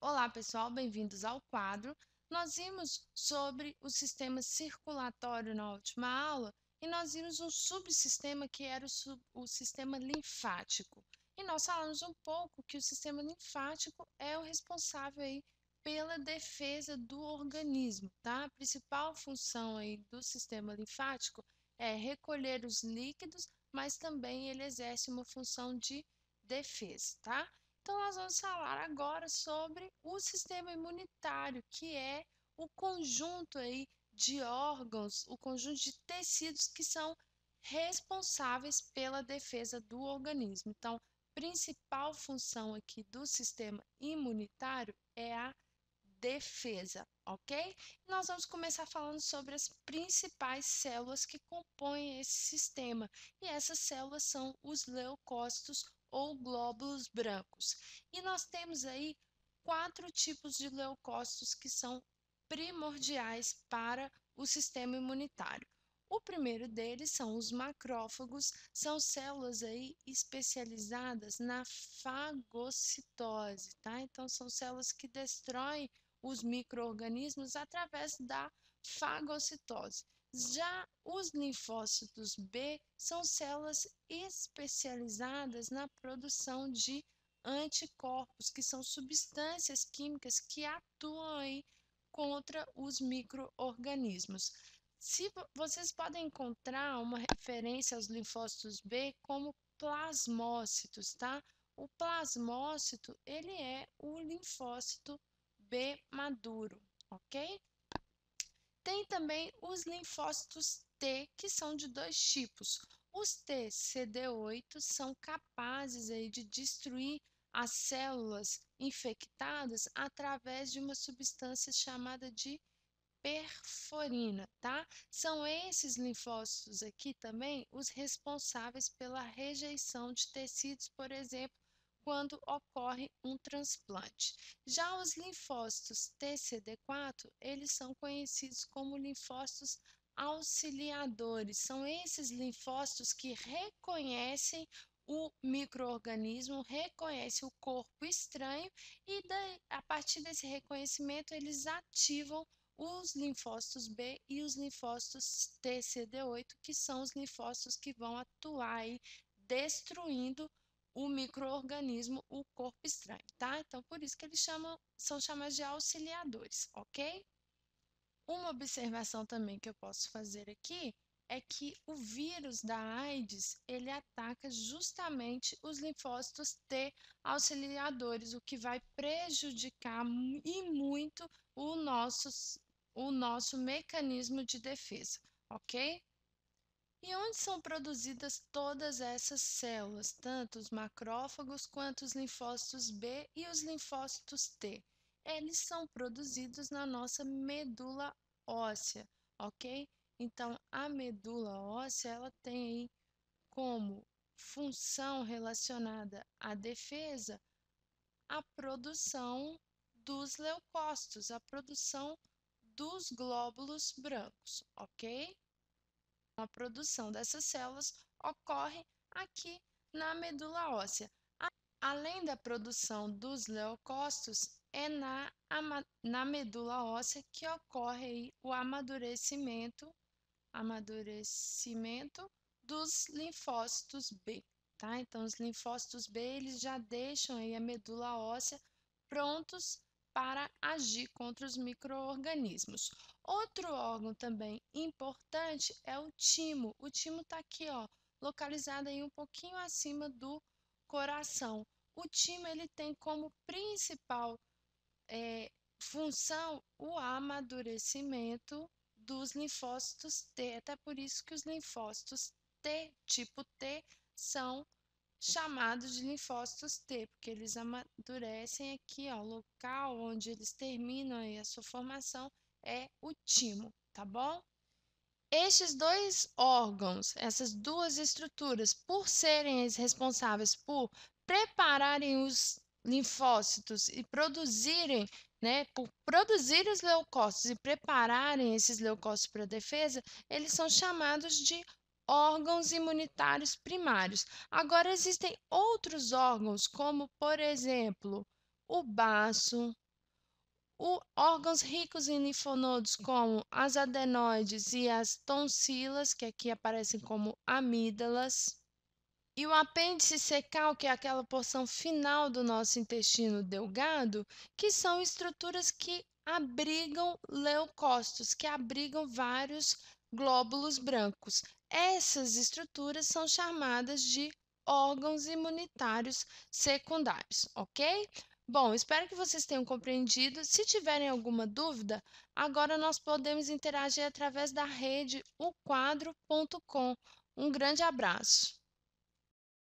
Olá, pessoal, bem-vindos ao quadro. Nós vimos sobre o sistema circulatório na última aula e nós vimos um subsistema que era o sistema linfático. E nós falamos um pouco que o sistema linfático é o responsável aí pela defesa do organismo, tá? A principal função aí do sistema linfático é recolher os líquidos, mas também ele exerce uma função de defesa, tá? Então, nós vamos falar agora sobre o sistema imunitário, que é o conjunto aí de órgãos, o conjunto de tecidos que são responsáveis pela defesa do organismo. Então, principal função aqui do sistema imunitário é a defesa, ok? Nós vamos começar falando sobre as principais células que compõem esse sistema, e essas células são os leucócitos ou glóbulos brancos. E nós temos aí 4 tipos de leucócitos que são primordiais para o sistema imunitário. O primeiro deles são os macrófagos, são células aí especializadas na fagocitose, tá? Então são células que destroem os micro-organismos através da fagocitose. Já os linfócitos B são células especializadas na produção de anticorpos, que são substâncias químicas que atuam aí contra os micro-organismos. Se vocês podem encontrar uma referência aos linfócitos B como plasmócitos, tá? O plasmócito, ele é o linfócito B maduro, ok? Tem também os linfócitos T, que são de 2 tipos. Os T CD8 são capazes aí de destruir as células infectadas através de uma substância chamada de perforina, tá? São esses linfócitos aqui também os responsáveis pela rejeição de tecidos, por exemplo, quando ocorre um transplante. Já os linfócitos TCD4, eles são conhecidos como linfócitos auxiliadores. São esses linfócitos que reconhecem o microorganismo, reconhecem o corpo estranho e a partir desse reconhecimento eles ativam os linfócitos B e os linfócitos TCD8, que são os linfócitos que vão atuar aí destruindo o microorganismo, o corpo estranho, tá? Então, por isso que eles são chamados de auxiliadores, ok? Uma observação também que eu posso fazer aqui é que o vírus da AIDS, ele ataca justamente os linfócitos T auxiliadores, o que vai prejudicar e muito o nosso mecanismo de defesa, ok? E onde são produzidas todas essas células, tanto os macrófagos quanto os linfócitos B e os linfócitos T? Eles são produzidos na nossa medula óssea, ok? Então, a medula óssea, ela tem aí como função relacionada à defesa a produção dos leucócitos, a produção dos glóbulos brancos, ok? A produção dessas células ocorre aqui na medula óssea. Além da produção dos leucócitos, é na medula óssea que ocorre aí o amadurecimento dos linfócitos B, tá? Então, os linfócitos B, eles já deixam aí a medula óssea prontos para agir contra os micro-organismos. Outro órgão também importante é o timo. O timo está aqui, ó, localizado aí um pouquinho acima do coração. O timo, ele tem como principal função o amadurecimento dos linfócitos T. Até por isso que os linfócitos T, tipo T, são chamados de linfócitos T, porque eles amadurecem aqui, ó, o local onde eles terminam aí a sua formação é o timo, tá bom? Estes dois órgãos, essas duas estruturas, por serem os responsáveis por prepararem os linfócitos e produzirem, né, por produzir os leucócitos e prepararem esses leucócitos para a defesa, eles são chamados de órgãos imunitários primários. Agora, existem outros órgãos, como, por exemplo, o baço, órgãos ricos em linfonodos, como as adenoides e as tonsilas, que aqui aparecem como amígdalas. E o apêndice cecal, que é aquela porção final do nosso intestino delgado, que são estruturas que abrigam leucócitos, que abrigam vários glóbulos brancos. Essas estruturas são chamadas de órgãos imunitários secundários, ok? Bom, espero que vocês tenham compreendido. Se tiverem alguma dúvida, agora nós podemos interagir através da rede oquadro.com. Um grande abraço!